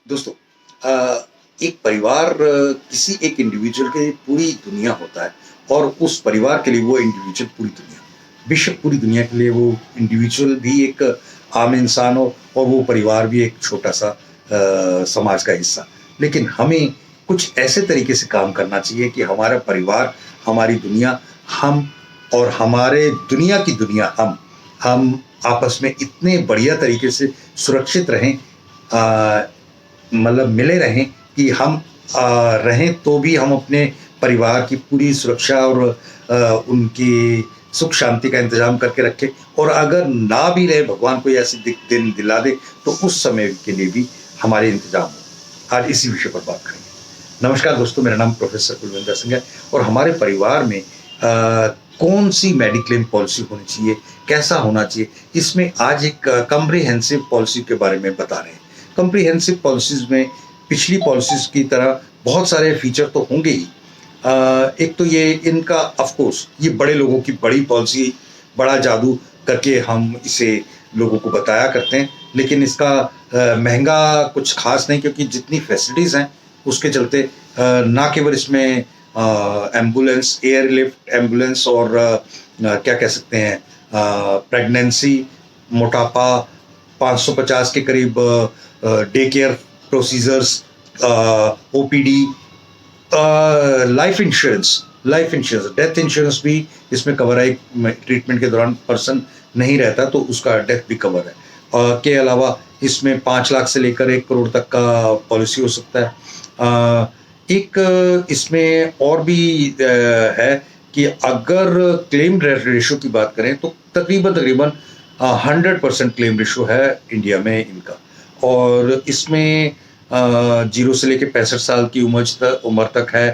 दोस्तों, एक परिवार किसी एक इंडिविजुअल के लिए पूरी दुनिया होता है और उस परिवार के लिए वो इंडिविजुअल पूरी दुनिया। बेशक पूरी दुनिया के लिए वो इंडिविजुअल भी एक आम इंसान हो और वो परिवार भी एक छोटा-सा समाज का हिस्सा। लेकिन हमें कुछ ऐसे तरीके से काम करना चाहिए कि हमारा परिवार, हमारी दुनिया, हम और हमारे दुनिया की दुनिया हम आपस में इतने बढ़िया तरीके से सुरक्षित रहें, अ, मतलब मिले रहें कि हम रहें तो भी हम अपने परिवार की पूरी सुरक्षा और उनकी सुख शांति का इंतजाम करके रखें। और अगर ना भी रहे, भगवान कोई ऐसी दिन दिला दे तो उस समय के लिए भी हमारे इंतजाम हो। आज इसी विषय पर बात करेंगे। नमस्कार दोस्तों, मेरा नाम प्रोफेसर कुलविंदर सिंह है और हमारे परिवार में कौन सी मेडिक्लेम पॉलिसी होनी चाहिए, कैसा होना चाहिए, इसमें आज एक कम्प्रिहेंसिव पॉलिसी के बारे में बता रहे हैं। कम्प्रिहेंसिव पॉलिसीज में पिछली पॉलिसीज की तरह बहुत सारे फीचर तो होंगे ही। एक तो ये इनका ऑफ कोर्स ये बड़े लोगों की बड़ी पॉलिसी, बड़ा जादू करके हम इसे लोगों को बताया करते हैं, लेकिन इसका महंगा कुछ खास नहीं, क्योंकि जितनी फैसिलिटीज़ हैं उसके चलते ना केवल इसमें एम्बुलेंस, एयरलिफ्ट एम्बुलेंस और क्या कह सकते हैं, प्रेगनेंसी, मोटापा, 550 के करीब day care procedures, OPD, life insurance, death insurance भी इसमें कवर है। ट्रीटमेंट के दौरान पर्सन नहीं रहता तो उसका डेथ भी कवर है। के अलावा इसमें 5 लाख से लेकर 1 करोड़ तक का पॉलिसी हो सकता है। एक इसमें और भी है कि अगर क्लेम रेशो की बात करें तो तकरीबन 100% क्लेम रेशो है इंडिया में इनका। और इसमें 0 से लेकर 65 साल की उम्र तक है।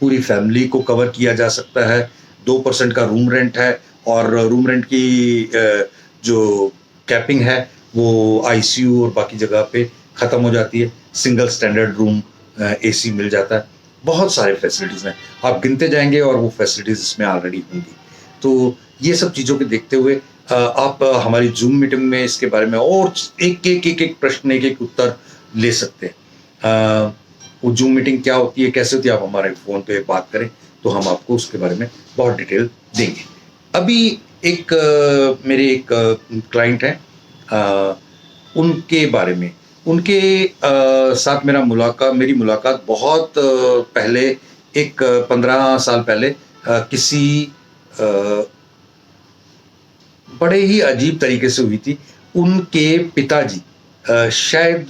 पूरी फैमिली को कवर किया जा सकता है। 2% का रूम रेंट है और रूम रेंट की जो कैपिंग है वो आईसीयू और बाकी जगह पे ख़त्म हो जाती है। सिंगल स्टैंडर्ड रूम एसी मिल जाता है। बहुत सारे फैसिलिटीज़ हैं, आप गिनते जाएंगे और वो फैसिलिटीज़ इसमें ऑलरेडी होंगी। तो ये सब चीज़ों को देखते हुए आप हमारी जूम मीटिंग में इसके बारे में और एक प्रश्न, एक उत्तर ले सकते हैं। वो जूम मीटिंग क्या होती है, कैसे होती है, आप हमारे फ़ोन पे बात करें तो हम आपको उसके बारे में बहुत डिटेल देंगे। अभी मेरे एक क्लाइंट हैं, उनके बारे में, उनके साथ मेरी मुलाकात बहुत पहले, एक 15 साल पहले किसी अ, बड़े ही अजीब तरीके से हुई थी। उनके पिताजी शायद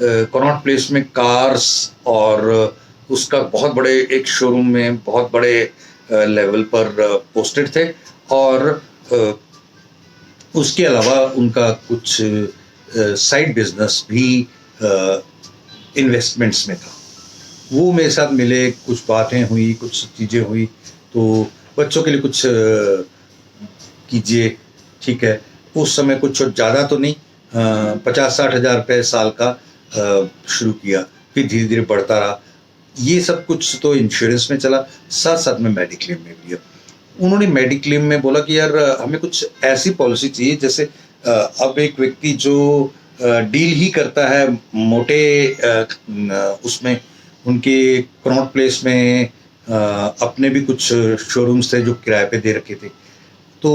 कनॉट प्लेस में कार्स और उसका बहुत बड़े एक शोरूम में बहुत बड़े लेवल पर पोस्टेड थे। और उसके अलावा उनका कुछ साइड बिजनेस भी इन्वेस्टमेंट्स में था। वो मेरे साथ मिले, कुछ बातें हुई, कुछ चीज़ें हुई। तो बच्चों के लिए कुछ कीजिए, ठीक है। उस समय कुछ ज़्यादा तो नहीं, 50-60 हज़ार रुपये साल का शुरू किया, फिर धीरे धीरे बढ़ता रहा। ये सब कुछ तो इंश्योरेंस में चला, साथ साथ में मेडिक्लेम में भी है। उन्होंने मेडिक्लेम में बोला कि यार हमें कुछ ऐसी पॉलिसी चाहिए जैसे अब एक व्यक्ति जो डील ही करता है मोटे उसमें, उनके कनॉट प्लेस में अपने भी कुछ शोरूम्स थे जो किराए पे दे रखे थे, तो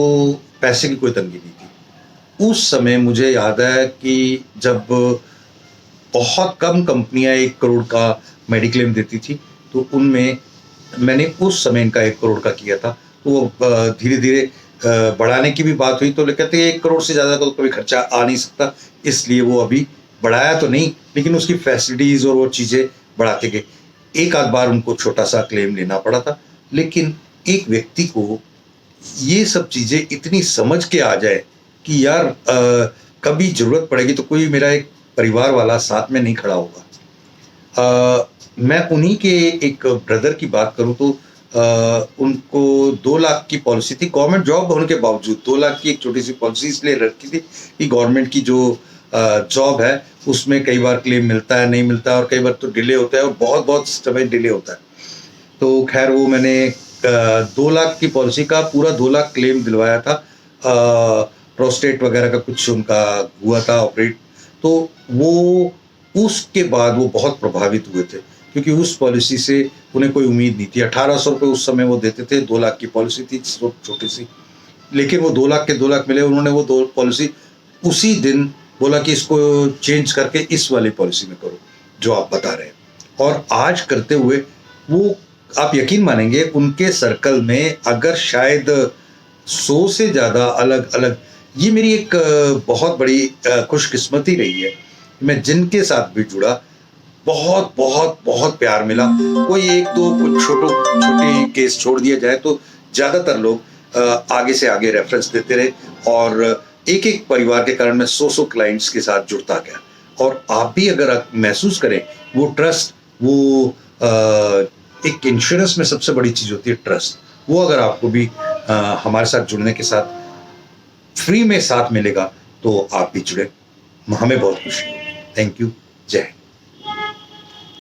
पैसे की कोई तंगी नहीं थी। उस समय मुझे याद है कि जब बहुत कम कंपनियां 1 करोड़ का मेडिक्लेम देती थी, तो उनमें मैंने उस समय इनका 1 करोड़ का किया था। तो धीरे धीरे बढ़ाने की भी बात हुई, तो कहते हैं 1 करोड़ से ज़्यादा का तो कभी खर्चा आ नहीं सकता, इसलिए वो अभी बढ़ाया तो नहीं, लेकिन उसकी फैसिलिटीज़ और वो चीज़ें बढ़ाते गए। एक आध बार उनको छोटा सा क्लेम लेना पड़ा था, लेकिन एक व्यक्ति को ये सब चीज़ें इतनी समझ के आ जाए कि यार कभी ज़रूरत पड़ेगी तो कोई मेरा एक परिवार वाला साथ में नहीं खड़ा होगा। मैं उन्हीं के एक ब्रदर की बात करूं तो उनको 2 लाख की पॉलिसी थी, गवर्नमेंट जॉब होने के बावजूद 2 लाख की एक छोटी सी पॉलिसी इसलिए रखी थी कि गवर्नमेंट की जो जॉब है उसमें कई बार क्लेम मिलता है, नहीं मिलता है, और कई बार तो डिले होता है और बहुत बहुत समय डिले होता है। तो खैर वो मैंने 2 लाख की पॉलिसी का पूरा 2 लाख क्लेम दिलवाया था। प्रोस्टेट वगैरह का कुछ उनका हुआ था ऑपरेट, तो वो उसके बाद वो बहुत प्रभावित हुए थे, क्योंकि उस पॉलिसी से उन्हें कोई उम्मीद नहीं थी। 1800 रुपये उस समय वो देते थे, 2 लाख की पॉलिसी थी, छोटी सी, लेकिन वो 2 लाख के 2 लाख मिले। उन्होंने वो दो पॉलिसी उसी दिन बोला कि इसको चेंज करके इस वाली पॉलिसी में करो जो आप बता रहे हैं, और आज करते हुए वो, आप यकीन मानेंगे, उनके सर्कल में अगर शायद 100 से ज़्यादा अलग अलग, ये मेरी एक बहुत बड़ी खुशकिस्मती रही है। मैं जिनके साथ भी जुड़ा, बहुत बहुत बहुत प्यार मिला। कोई एक दो कुछ छोटे केस छोड़ दिया जाए तो ज़्यादातर लोग आगे से आगे रेफरेंस देते रहे, और एक एक परिवार के कारण मैं 100 क्लाइंट्स के साथ जुड़ता गया। और आप भी अगर आप महसूस करें वो ट्रस्ट, वो एक इंश्योरेंस में सबसे बड़ी चीज़ होती है ट्रस्ट, वो अगर आपको भी हमारे साथ जुड़ने के साथ फ्री में साथ मिलेगा तो आप भी जुड़े, हमें बहुत खुशी होगी। Thank you. जय हिंद।